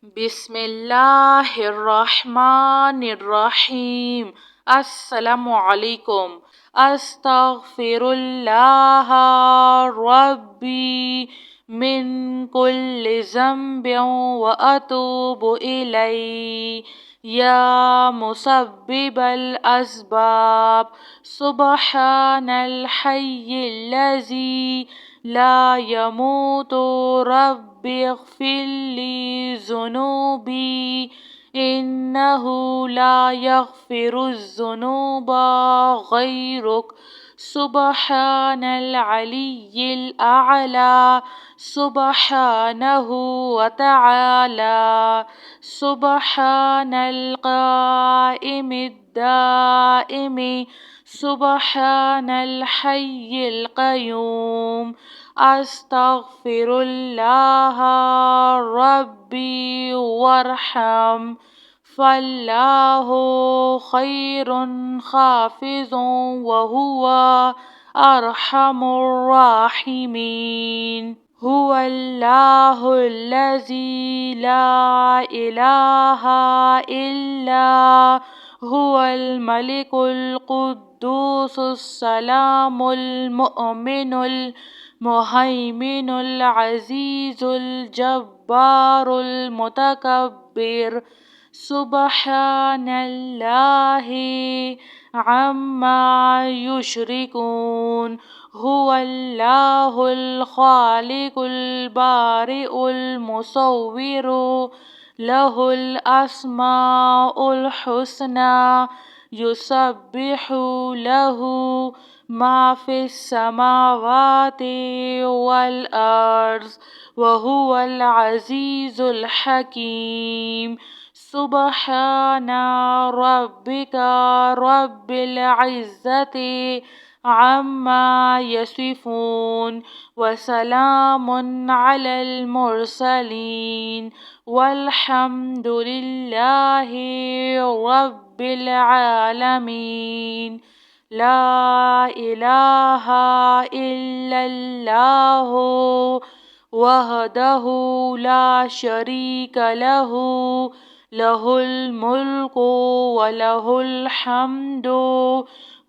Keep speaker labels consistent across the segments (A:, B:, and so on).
A: بسم اللہ الرحمن الرحیم۔ السلام علیکم۔ استغفر اللہ ربی من کل ذنب واتوب الیہ یا مسبب الاسباب سبحان الحی الذی لا يموت رب اغفر لي ذنوبي إنه لا يغفر الذنوب غيرك سبحان العلي الأعلى سبحانه وتعالى سبحان القائم الدائم سبحان الحي القيوم استغفر اللہ ربی وارحم فاللہ خیر حافظ وہو ارحم الراحمین۔ هو اللہ الذی لا الہ الا هو الملک القدوس السلام المؤمن المهيمن العزيز الجبار المتكبر سبحان الله عما يشركون۔ هو الله الخالق البارئ المصور له الأسماء الحسنى يسبح له ما في السماوات والأرض وهو العزيز الحكيم۔ سبحان ربك رب العزة عما يصفون وسلام على المرسلين والحمد لله رب العالمين۔ لا الہ الا اللہ وحدہ لا شریک لہ لہ الملک ولہ الحمد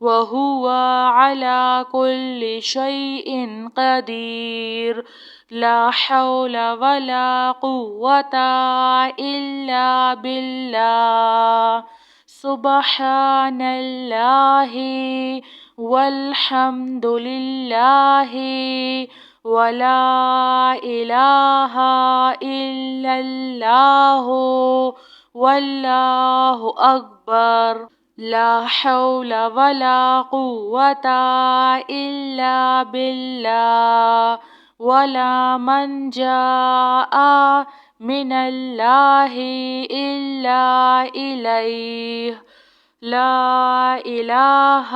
A: وہو علی کل شیء قدیر۔ لا حول ولا قوة الا باللہ سبحان اللہ والحمد للہ ولا الہ الا اللہ واللہ اکبر۔ لا حول ولا قوة الا باللہ ولا منجا من اللہ الا الیہ۔ لا الہ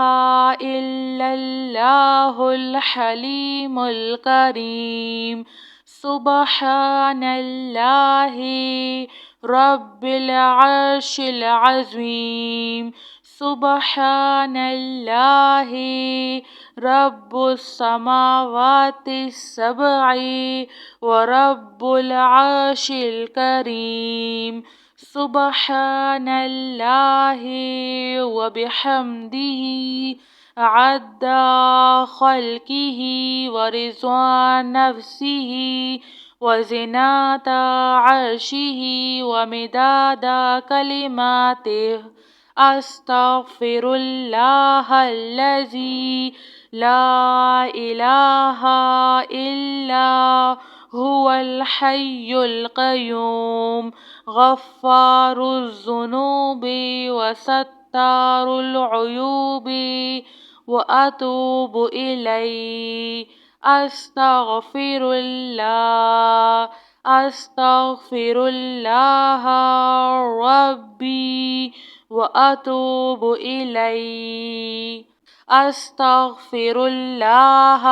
A: الا اللہ الحلیم الکریم۔ سبحان اللہ رب العرش العظیم۔ سبحان اللہ رب السماوات السبع ورب العرش الکریم۔ سبحان اللہ وبحمدہ عد خلقہ ورضوان نفسہ وزنات عرشہ ومداد کلماتہ۔ استغفر اللہ الذی لا الہ الا هو الحي القيوم غفار الذنوب وستار العيوب وأتوب إليه۔ أستغفر الله ربي وأتوب إليه۔ أستغفر الله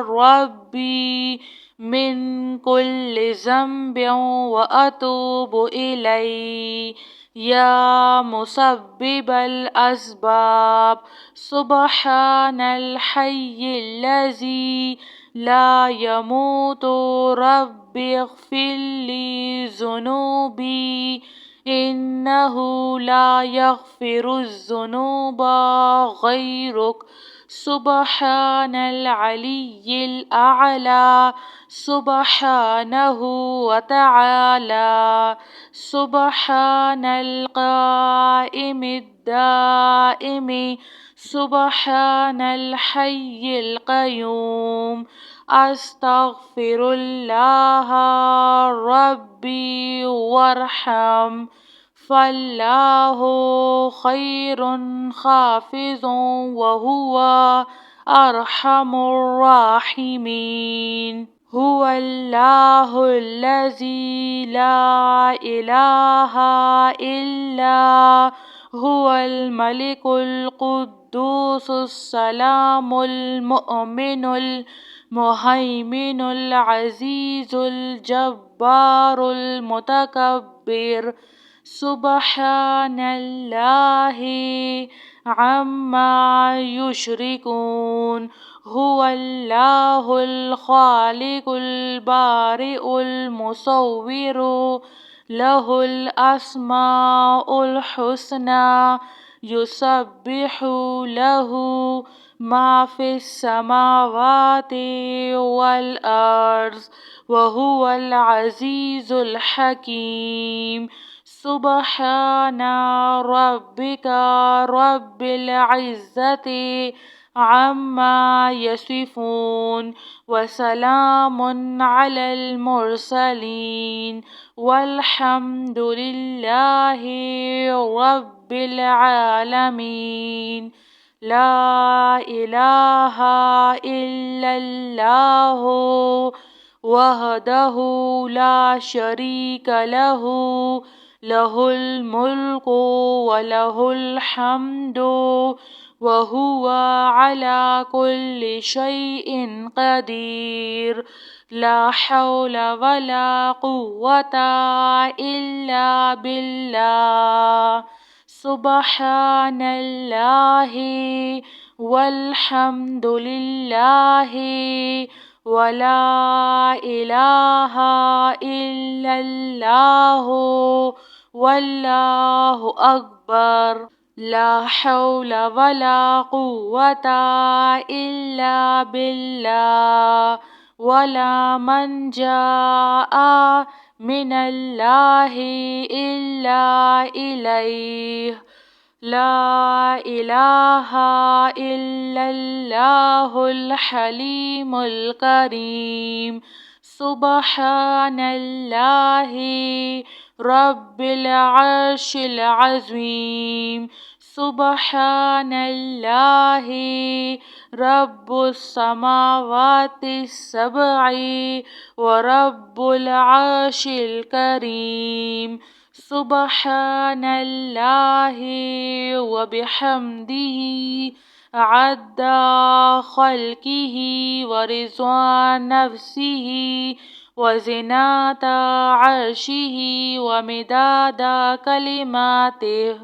A: ربي من كل ذنب وأتوب إليه یا مسبب الاسباب سبحان الحی الذی لا يموت رب اغفر لي ذنوبي إنه لا يغفر الذنوب غيرك سبحان العلي الأعلى سبحانه وتعالى سبحان القائم الدائم سبحان الحي القيوم أستغفر الله ربي وارحم فالله خير حافظ وهو أرحم الراحمين هو الله الذي لا إله إلا هو الملك القدوس السلام المؤمن المهيمن العزيز الجبار المتكبر سبحان الله عما يشركون هو الله الخالق البارئ المصور له الأسماء الحسنى يسبح له ما في السماوات والأرض وهو العزيز الحكيم سبحان ربك رب العزة عما يصفون وسلام على المرسلين والحمد لله رب العالمين لا إله إلا الله وحده لا شريك له له الملك وله الحمد وهو على كل شيء قدير لا حول ولا قوة إلا بالله سبحان الله والحمد لله ولا إله إلا الله والله أكبر لا حول ولا قوة إلا بالله ولا منجا من الله إلا إليه لا إله إلا الله الحليم الكريم سبحان الله رب العرش العظيم سبحان الله رب السماوات السبع ورب العرش الكريم سبحان الله وبحمده عد خلقه ورضا نفسه وزنة عرشه ومداد كلماته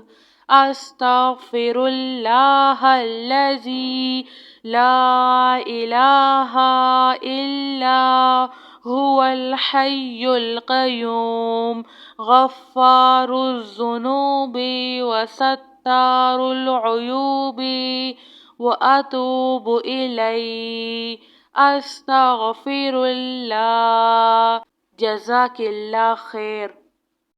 A: أستغفر الله الذي لا إله إلا هو الحي القيوم غفار الذنوب وستار العيوب وأتوب إليه أستغفر الله جزاك الله خير.